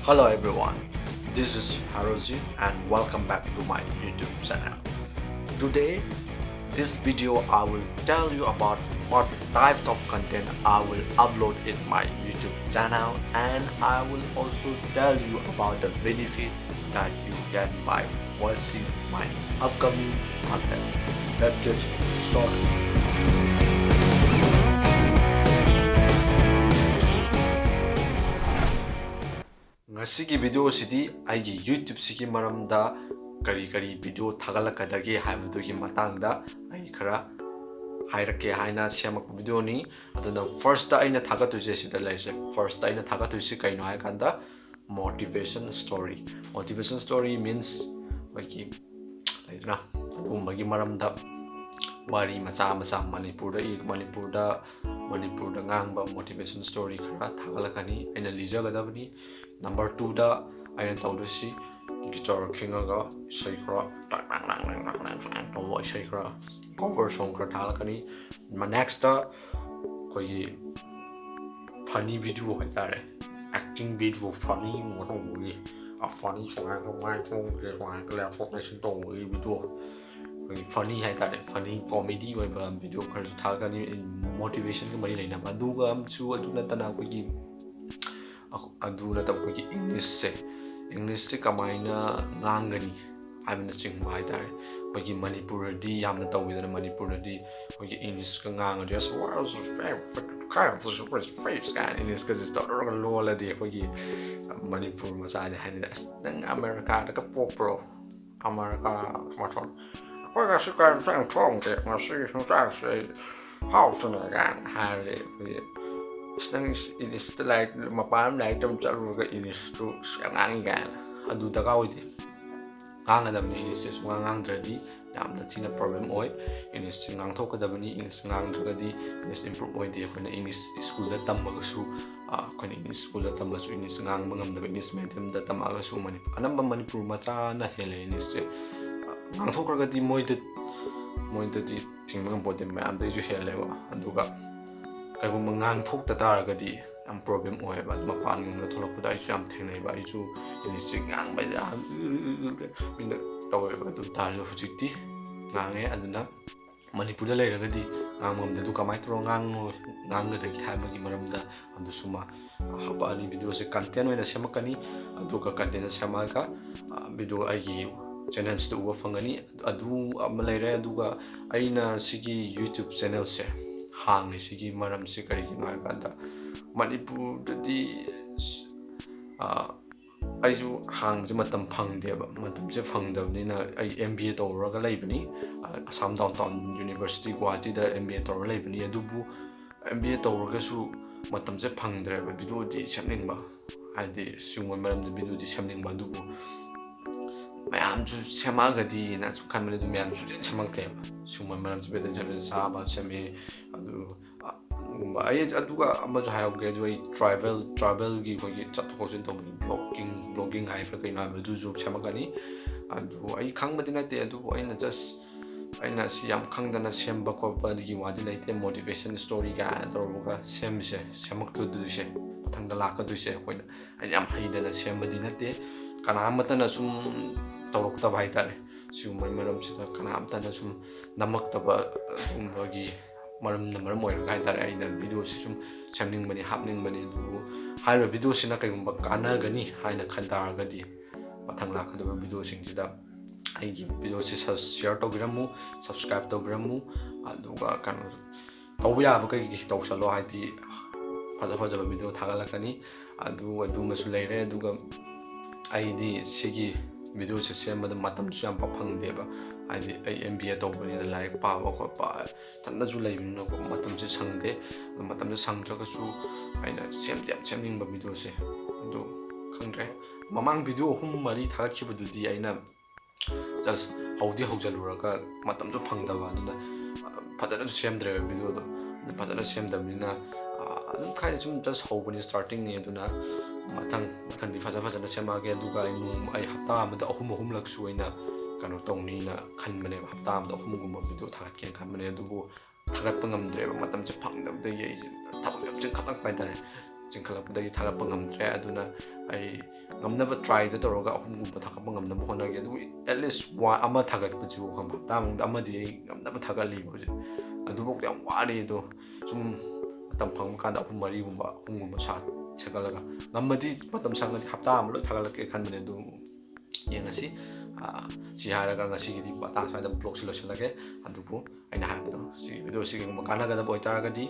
Hello everyone, this is Haroji and welcome back to my YouTube channel. Today, this video I will tell you about what types of content I will upload in my YouTube channel, and I will also tell you about the benefit that you get by watching my upcoming content. Let's get started. Ngasigi video sidi aigi YouTube sigi maramda kari video thagalakadagi haibadugi matangda ai khara hairake haina semak video ni aduna first ta aina thagatuje sida laise first ta aina thagatuje kaino hai kanda motivation story means like laidna umagi maramda wari macha manipurda ngangba motivation story khara thagalakani aina lijagadabani. Number 2 da aina tawdusi guitar khingaga shaikra towa shaikra cover song kra thalakani. Next da koi funny video haitare acting video funny motogi a funny song ga mai thong ke wa la profession to video funny haitare funny comedy oi ba video kar thalakani motivation ga mari leina ba duga am chu aduna tana koi aduna ta koi English se kamaina ngangani aibna chingba haitare koi Manipur di yamna tawidana Manipur di koi English ka nganga just was kind of face kan English ka just lola di koi Manipur macha de hanida nang America da ka popro America smartphone koi ga su kan sang thong ke ma su sa se house na kan hare it is like mapam like tam charuga it is to ngang gan adu daga hoide ngang adam ni is ngang dradi yamna china problem oi English ngang thokadabani English ngang dradi English improve oi de khona English school da tambaga su khona English school da tamba su English ngang mangam da English medium da tamaga su mani anamba Manipur macha na hele English ngang thokragadi moide di thingmang bode ma am de ju hele wa aduga kai bu mangang thok ta taragadi am problem oi ba mapan ngam tholok da isu am thenai ba isu English ngang ba da min tawe ba tu ta lo hujiti ngange aduna Manipur da leiragadi ngam da du kamai tro ngang ga da ki ha ba gi maram da andu suma haba ani video se content oina semakani aduga content semaka video ai channels to uba fangani adu am leire aduga aina sigi YouTube channel se hang sigi maram se kari na kanda Manipur di aiju hang je matam phangde ba matam je phangdabni na ai MBA tawraga leibani Assam Downtown University Guwahati da MBA tawra leibani adubu MBA tawraga su matam je phangdre ba video di semningba adi singwa maram de video di semningba adubu mayam su semagadi na su khanmane du mayam su semakte singwa maram je beden jame sa ba semi adu ai aduga amaju hayauge du ai travel gi gi chathosin to blogging hai fa kaina du ju semagani adu ai khangmadi na te adu aina just aina si yam khangdana semba ko pa gi wadi laite motivation story ga dorbuga semak du se thangda laka du se koina ai yam haidana sembadi na te kana matana sum tawrok ta bhai tare sumai maram sida kana amtana sum namak ta ba umbagi maram oi ga tare ai na video sum semning bani hapning bani du hai video sina kai gumba kana gani haina khandar gadi pathang laka du video sing sida ai gi video se share to biramu subscribe to biramu aduga kan tawya ba kai gi taw salo hai ti faja video thagalakani adu masu leire aduga ai di sigi video se semba da matam su yam pa phangde ba ai di ai MBA to bani da like pa ba ko pa tanna ju leibin no ko matam se sangde matam se sangtra ka su aina semning ba video se adu khangre mamang video hum mari thakhiba du di aina just haudi haujaluraga matam ju phangda ba na phadana semdre video do phadana semdamina adu khai sum just haubani starting ni aduna matang di faja na semage duga ai hapta amada ahum lak suina kano tongni na khanbane hapta amada ahum gum video thakien khanbane dubu thagat pangamdre matam che phangdam de ye thak yam che khanak pai dare ꯆꯤꯡꯈꯠꯂꯛꯄꯗꯒꯤ ꯊꯥꯒꯠꯄ ꯉꯝꯗ꯭ꯔꯦ ꯑꯗꯨꯅ ꯑꯩ ꯉꯝꯅꯕ ꯇ꯭ꯔꯥꯏꯗ ꯇꯧꯔꯒ ꯑꯍꯨꯝꯒꯨꯝꯕ ꯊꯥꯒꯠꯄ ꯉꯝꯅꯕ ꯍꯣꯠꯅꯒꯦ ꯑꯗꯨꯕꯨ ꯑꯦꯠꯂꯤꯁ ꯑꯃ ꯊꯥꯒꯠꯄꯁꯤꯕꯨ ꯈꯪꯕ ꯍꯞꯇꯥ ꯃꯅꯨꯡꯗ ꯑꯃꯗꯤ ꯑꯩ ꯉꯝꯅꯕ ꯊꯥꯒꯠꯂꯤꯕ ꯍꯧꯖꯤꯛ ꯑꯗꯨꯐꯥꯎꯗ ꯌꯥꯝ ꯋꯥꯔꯤ ꯑꯗꯣ ꯁꯨꯝ ꯃꯇꯝ ꯐꯪꯕ ꯀꯥꯟꯗ ꯑꯍꯨꯝꯒꯨꯝꯕ ꯁꯦꯠꯀꯠꯂꯒ ꯉꯝꯃꯗꯤ ꯃꯇꯝ ꯁꯪꯉꯗꯤ ꯍꯞꯇꯥ ꯑꯃ ꯂꯣꯏ ꯊꯥꯒꯠꯂꯛꯀꯦ ꯈꯟꯕꯅꯦ ꯑꯗꯨ ꯌꯦꯡꯉꯁꯤ ꯁꯤ ꯍꯥꯏꯔꯒ ꯉꯁꯤꯒꯤꯗꯤ ꯃꯇꯥꯡ ꯁ꯭ꯋꯥꯏꯗ ꯕ꯭ꯂꯣꯛꯁꯤ ꯂꯣꯏꯁꯤꯜꯂꯒꯦ ꯑꯗꯨꯕꯨ ꯑꯩꯅ ꯍꯥꯏꯕꯗꯣ ꯁꯤꯒꯤ ꯚꯤꯗꯤꯑꯣ ꯁꯤꯒꯨꯝꯕ ꯀꯥꯟꯅꯒꯗꯕ ꯑꯣꯏꯇꯥꯔꯒꯗꯤ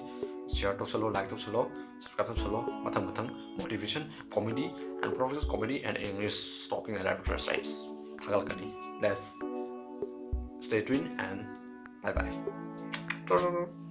ꯁꯤꯌꯔ ꯇꯧꯁꯜꯂꯣ ꯂꯥꯏꯛ ꯇꯧꯁꯜꯂꯣ ꯁꯕꯁꯀ꯭ꯔꯥꯏꯕ ꯇꯧꯁꯜꯂꯣ ꯃꯊꯪ motivation comedy and professional comedy and English talking and exercise थागलकनी let's stay tuned and bye bye